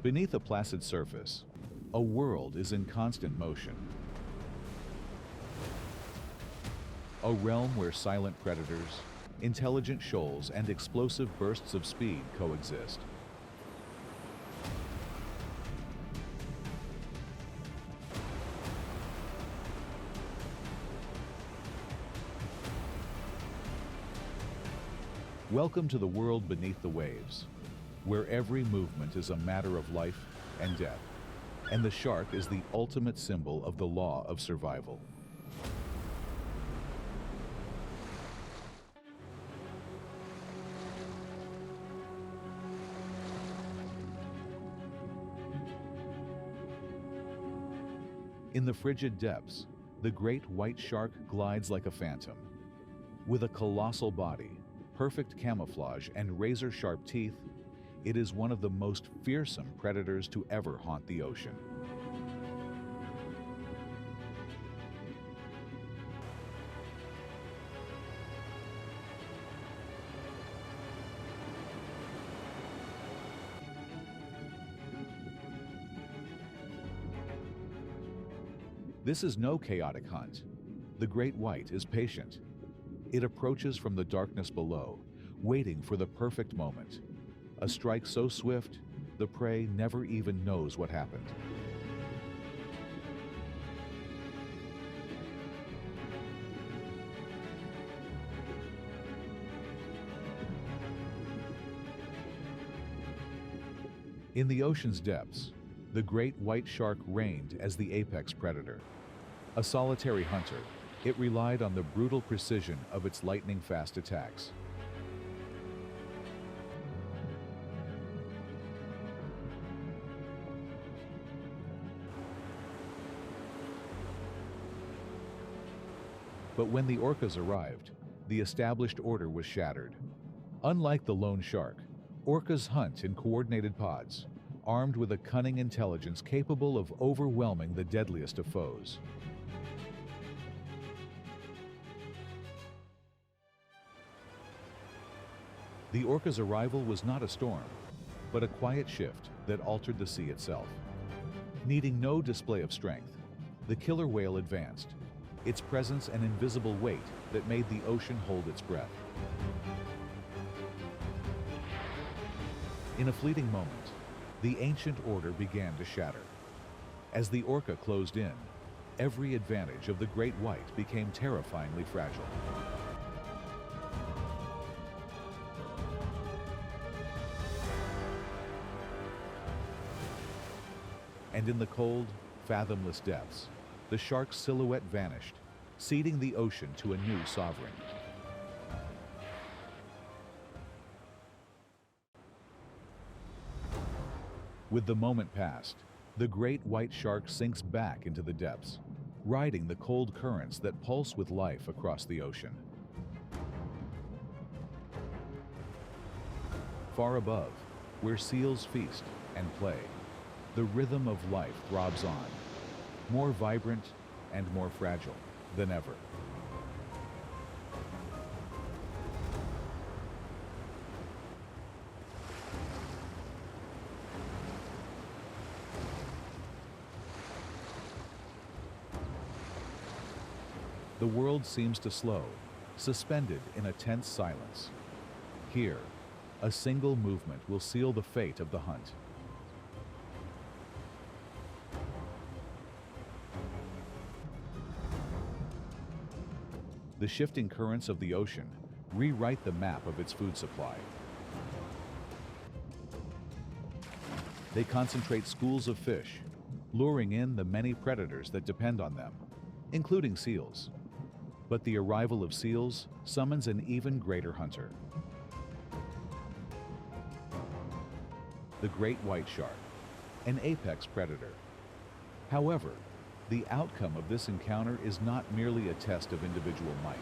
Beneath a placid surface, a world is in constant motion. A realm where silent predators, intelligent shoals, and explosive bursts of speed coexist. Welcome to the world beneath the waves, where every movement is a matter of life and death, and the shark is the ultimate symbol of the law of survival. In the frigid depths, the great white shark glides like a phantom. With a colossal body, perfect camouflage, and razor-sharp teeth, it is one of the most fearsome predators to ever haunt the ocean. This is no chaotic hunt. The great white is patient. It approaches from the darkness below, waiting for the perfect moment. A strike so swift, the prey never even knows what happened. In the ocean's depths, the great white shark reigned as the apex predator. A solitary hunter, it relied on the brutal precision of its lightning-fast attacks. But when the orcas arrived, the established order was shattered. Unlike the lone shark, orcas hunt in coordinated pods, armed with a cunning intelligence capable of overwhelming the deadliest of foes. The orca's arrival was not a storm, but a quiet shift that altered the sea itself. Needing no display of strength, the killer whale advanced, its presence an invisible weight that made the ocean hold its breath. In a fleeting moment, the ancient order began to shatter. As the orca closed in, every advantage of the great white became terrifyingly fragile. And in the cold, fathomless depths, the shark's silhouette vanished, ceding the ocean to a new sovereign. With the moment past, the great white shark sinks back into the depths, riding the cold currents that pulse with life across the ocean. Far above, where seals feast and play, the rhythm of life throbs on, more vibrant and more fragile than ever. The world seems to slow, suspended in a tense silence. Here, a single movement will seal the fate of the hunt. The shifting currents of the ocean rewrite the map of its food supply. They concentrate schools of fish, luring in the many predators that depend on them, including seals. But the arrival of seals summons an even greater hunter. The great white shark, an apex predator. However, the outcome of this encounter is not merely a test of individual might.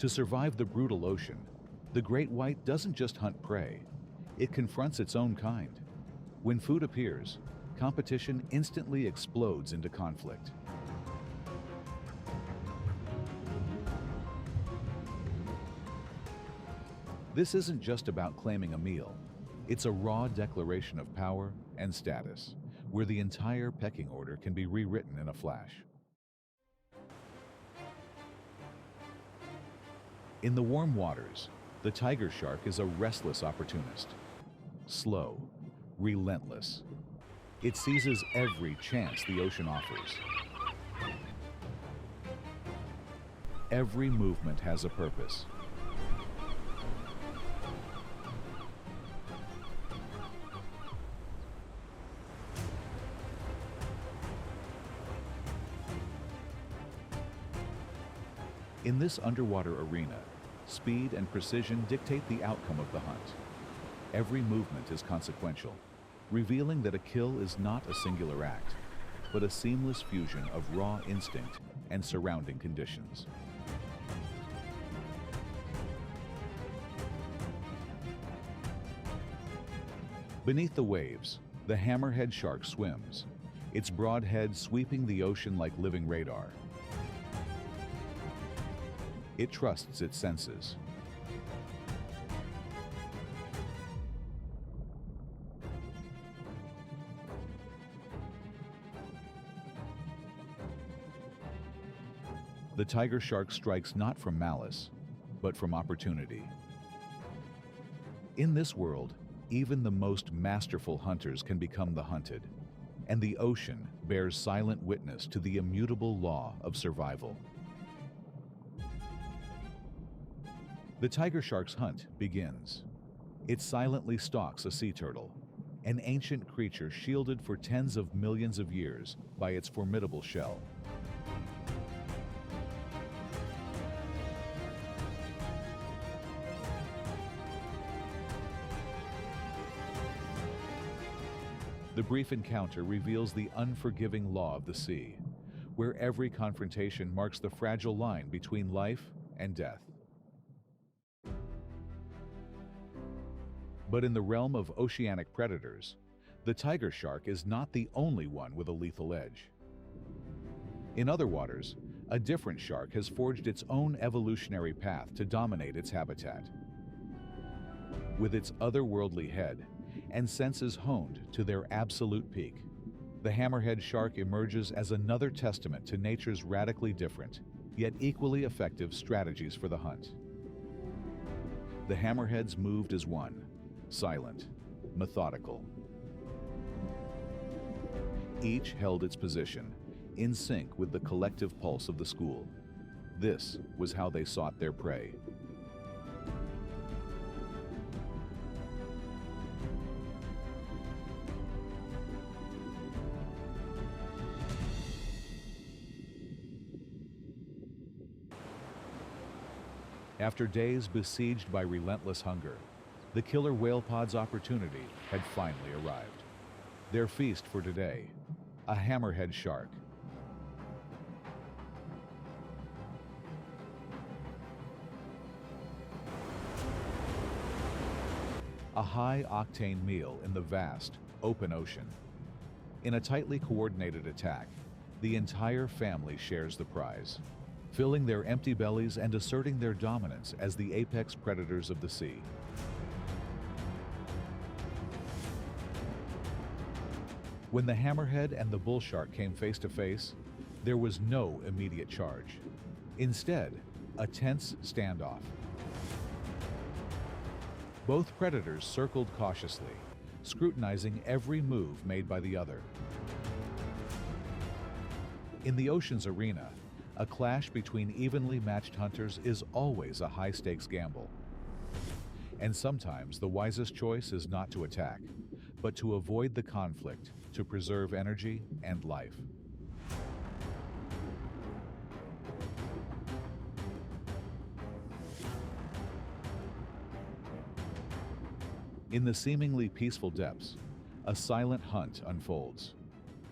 To survive the brutal ocean, the great white doesn't just hunt prey, it confronts its own kind. When food appears, competition instantly explodes into conflict. This isn't just about claiming a meal. It's a raw declaration of power and status, where the entire pecking order can be rewritten in a flash. In the warm waters, the tiger shark is a restless opportunist. Slow, relentless. It seizes every chance the ocean offers. Every movement has a purpose. In this underwater arena, speed and precision dictate the outcome of the hunt. Every movement is consequential, revealing that a kill is not a singular act, but a seamless fusion of raw instinct and surrounding conditions. Beneath the waves, the hammerhead shark swims, its broad head sweeping the ocean like living radar. It trusts its senses. The tiger shark strikes not from malice, but from opportunity. In this world, even the most masterful hunters can become the hunted, and the ocean bears silent witness to the immutable law of survival. The tiger shark's hunt begins. It silently stalks a sea turtle, an ancient creature shielded for tens of millions of years by its formidable shell. The brief encounter reveals the unforgiving law of the sea, where every confrontation marks the fragile line between life and death. But in the realm of oceanic predators, the tiger shark is not the only one with a lethal edge. In other waters, a different shark has forged its own evolutionary path to dominate its habitat. With its otherworldly head and senses honed to their absolute peak, the hammerhead shark emerges as another testament to nature's radically different, yet equally effective strategies for the hunt. The hammerheads moved as one, silent, methodical. Each held its position, in sync with the collective pulse of the school. This was how they sought their prey. After days besieged by relentless hunger, the killer whale pod's opportunity had finally arrived. Their feast for today, a hammerhead shark. A high-octane meal in the vast, open ocean. In a tightly coordinated attack, the entire family shares the prize, filling their empty bellies and asserting their dominance as the apex predators of the sea. When the hammerhead and the bull shark came face to face, there was no immediate charge. Instead, a tense standoff. Both predators circled cautiously, scrutinizing every move made by the other. In the ocean's arena, a clash between evenly matched hunters is always a high-stakes gamble. And sometimes the wisest choice is not to attack, but to avoid the conflict, to preserve energy and life. In the seemingly peaceful depths, a silent hunt unfolds.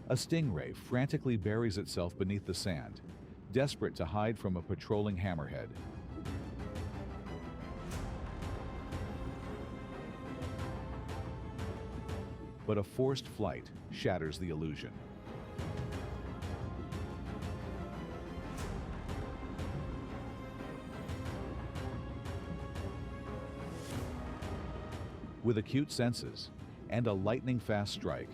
A stingray frantically buries itself beneath the sand, desperate to hide from a patrolling hammerhead. but a forced flight shatters the illusion. With acute senses and a lightning-fast strike,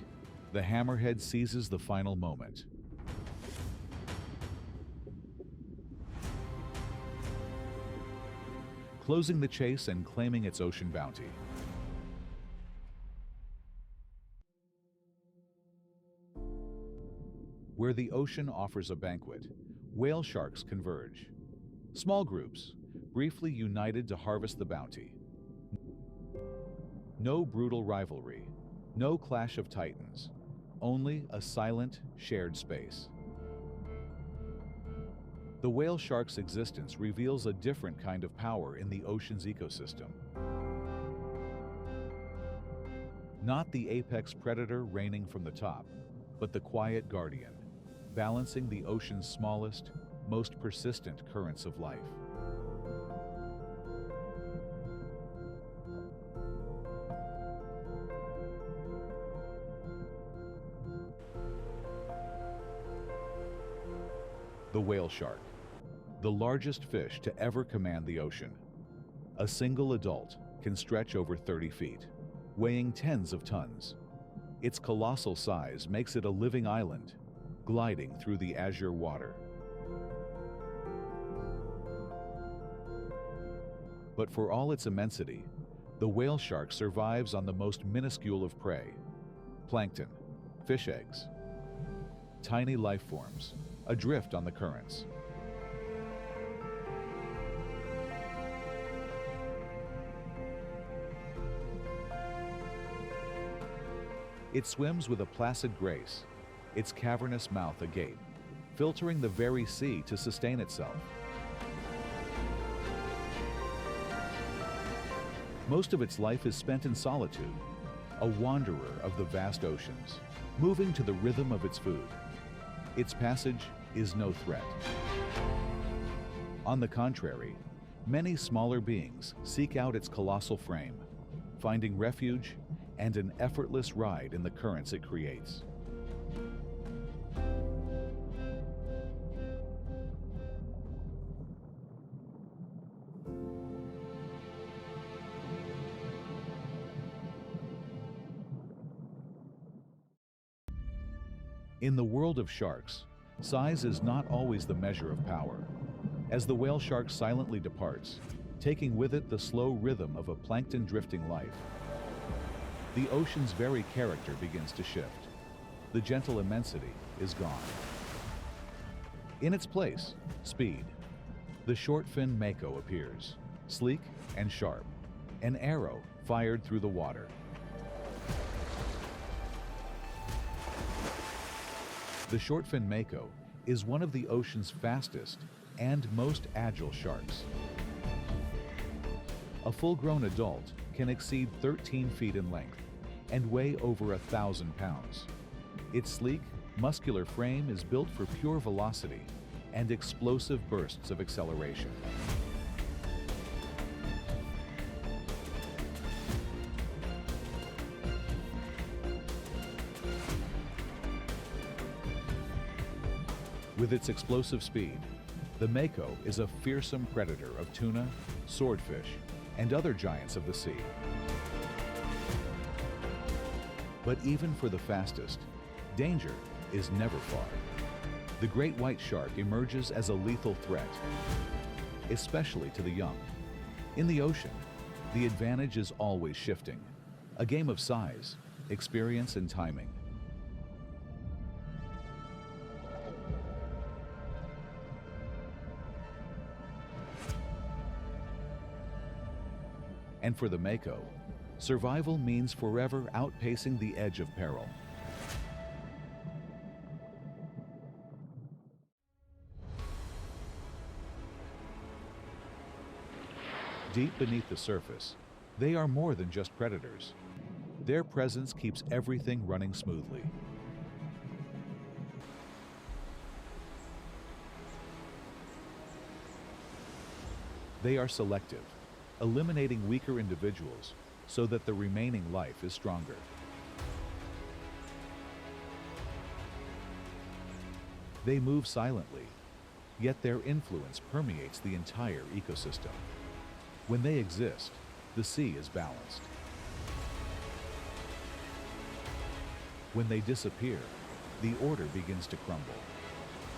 the hammerhead seizes the final moment. Closing the chase and claiming its ocean bounty. Where the ocean offers a banquet, whale sharks converge. Small groups, briefly united to harvest the bounty. No brutal rivalry, no clash of titans, only a silent, shared space. The whale shark's existence reveals a different kind of power in the ocean's ecosystem. Not the apex predator reigning from the top, but the quiet guardian, balancing the ocean's smallest, most persistent currents of life. The whale shark, the largest fish to ever command the ocean. A single adult can stretch over 30 feet, weighing tens of tons. Its colossal size makes it a living island, gliding through the azure water. But for all its immensity, the whale shark survives on the most minuscule of prey: plankton, fish eggs, tiny life forms, adrift on the currents. It swims with a placid grace, its cavernous mouth agape, filtering the very sea to sustain itself. Most of its life is spent in solitude, a wanderer of the vast oceans, moving to the rhythm of its food. Its passage is no threat. On the contrary, many smaller beings seek out its colossal frame, finding refuge and an effortless ride in the currents it creates. In the world of sharks, size is not always the measure of power. As the whale shark silently departs, taking with it the slow rhythm of a plankton drifting life, the ocean's very character begins to shift. The gentle immensity is gone. In its place, speed. The short-fin mako appears, sleek and sharp, an arrow fired through the water. The short-fin mako is one of the ocean's fastest and most agile sharks. A full-grown adult can exceed 13 feet in length and weigh over 1,000 pounds. Its sleek, muscular frame is built for pure velocity and explosive bursts of acceleration. With its explosive speed, the mako is a fearsome predator of tuna, swordfish, and other giants of the sea. But even for the fastest, danger is never far. The great white shark emerges as a lethal threat, especially to the young. In the ocean, the advantage is always shifting, a game of size, experience, and timing. And for the mako, survival means forever outpacing the edge of peril. Deep beneath the surface, they are more than just predators. Their presence keeps everything running smoothly. They are selective, eliminating weaker individuals so that the remaining life is stronger. They move silently, yet their influence permeates the entire ecosystem. When they exist, the sea is balanced. When they disappear, the order begins to crumble.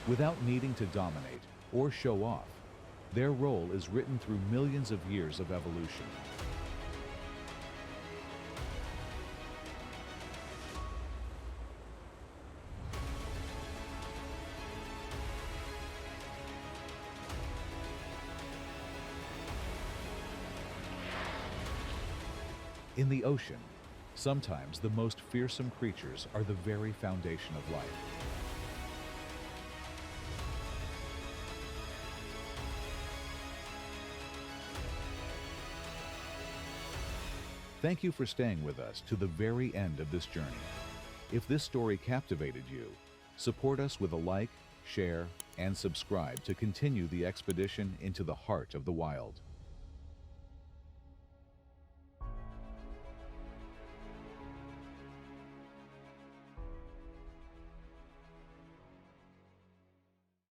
Without needing to dominate or show off, their role is written through millions of years of evolution. In the ocean, sometimes the most fearsome creatures are the very foundation of life. Thank you for staying with us to the very end of this journey. If this story captivated you, support us with a like, share, and subscribe to continue the expedition into the heart of the wild.